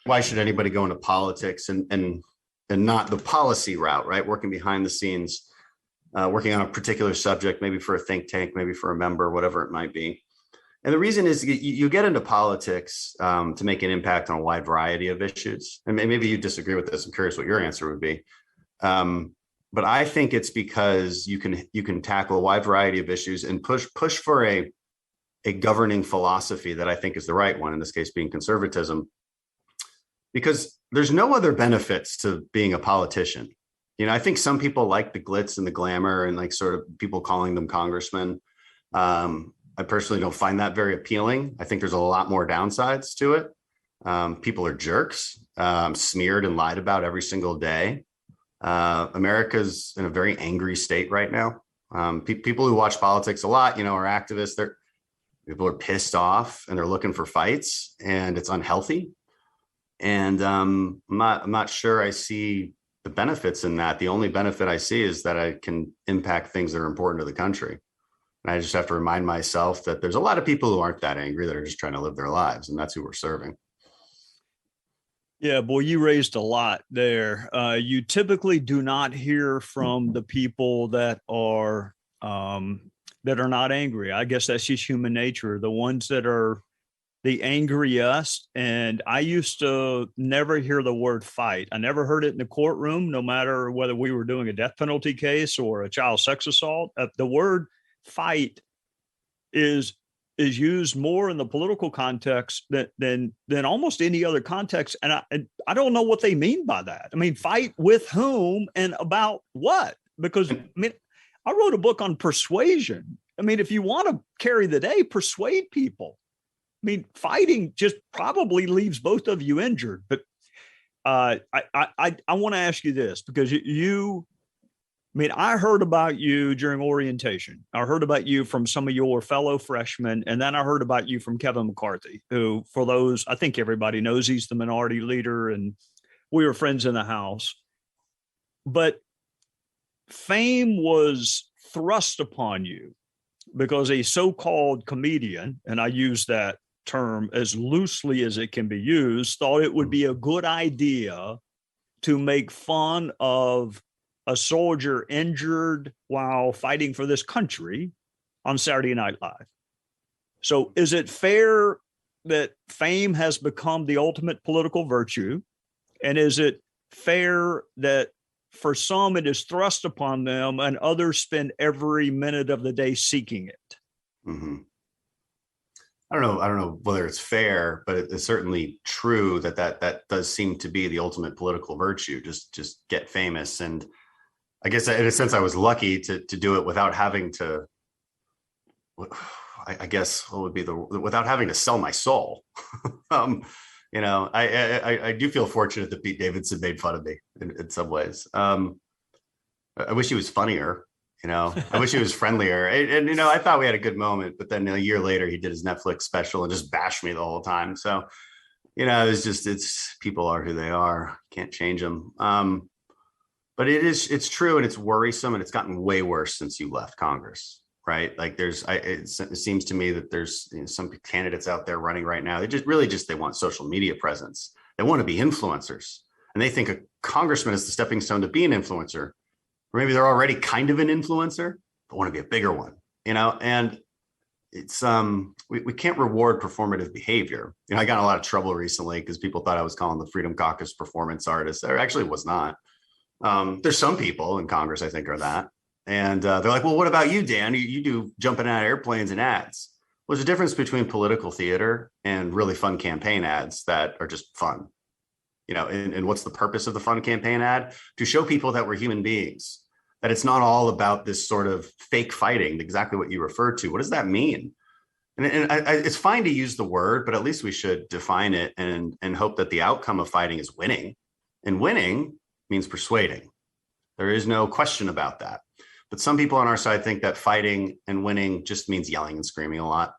why should anybody go into politics and not the policy route, right? Working behind the scenes, working on a particular subject, maybe for a think tank, maybe for a member, whatever it might be. And the reason is you get into politics to make an impact on a wide variety of issues. And maybe you disagree with this. I'm curious what your answer would be. But I think it's because you can tackle a wide variety of issues and push for a governing philosophy that I think is the right one, in this case being conservatism, because there's no other benefits to being a politician. You know, I think some people like the glitz and the glamour and like sort of people calling them congressmen. I personally don't find that very appealing. I think there's a lot more downsides to it. People are jerks, smeared and lied about every single day. America's in a very angry state right now. People who watch politics a lot, you know, are activists. People are pissed off and they're looking for fights, and it's unhealthy. And I'm not sure I see the benefits in that. The only benefit I see is that I can impact things that are important to the country. And I just have to remind myself that there's a lot of people who aren't that angry, that are just trying to live their lives. And that's who we're serving. Yeah, boy, you raised a lot there. You typically do not hear from the people that are not angry. I guess that's just human nature. The ones that are the angriest. And I used to never hear the word fight. I never heard it in the courtroom, no matter whether we were doing a death penalty case or a child sex assault. The word fight is used more in the political context than almost any other context. And I don't know what they mean by that. I mean, fight with whom and about what? Because I mean, I wrote a book on persuasion. I mean, if you want to carry the day, persuade people. I mean, fighting just probably leaves both of you injured. But I want to ask you this, because I heard about you during orientation. I heard about you from some of your fellow freshmen, and then I heard about you from Kevin McCarthy, who, for those, I think everybody knows he's the minority leader, and we were friends in the House. But fame was thrust upon you because a so-called comedian, and I use that term as loosely as it can be used, thought it would be a good idea to make fun of a soldier injured while fighting for this country on Saturday Night Live. So is it fair that fame has become the ultimate political virtue? And is it fair that for some it is thrust upon them and others spend every minute of the day seeking it? Mm-hmm. I don't know whether it's fair, but it's certainly true that does seem to be the ultimate political virtue. Just get famous. And I guess in a sense, I was lucky to do it without having to, I guess what would be without having to sell my soul. You know, I do feel fortunate that Pete Davidson made fun of me in some ways. I wish he was funnier, you know, I wish he was friendlier. And, you know, I thought we had a good moment, but then a year later he did his Netflix special and just bashed me the whole time. So, you know, it's people are who they are. Can't change them. But it's true, and it's worrisome, and it's gotten way worse since you left Congress, right? Like it seems to me that there's some candidates out there running right now. They want social media presence. They want to be influencers, and they think a congressman is the stepping stone to be an influencer. Or maybe they're already kind of an influencer, but want to be a bigger one, you know? And it's we can't reward performative behavior. You know, I got in a lot of trouble recently because people thought I was calling the Freedom Caucus performance artists. I actually was not. There's some people in Congress I think are that. And they're like, well, what about you, Dan? You do jumping out of airplanes and ads. Well, there's a difference between political theater and really fun campaign ads that are just fun. You know, and what's the purpose of the fun campaign ad? To show people that we're human beings, that it's not all about this sort of fake fighting, exactly what you referred to. What does that mean? And it's fine to use the word, but at least we should define it and hope that the outcome of fighting is winning. And winning means persuading. There is no question about that. But some people on our side think that fighting and winning just means yelling and screaming a lot.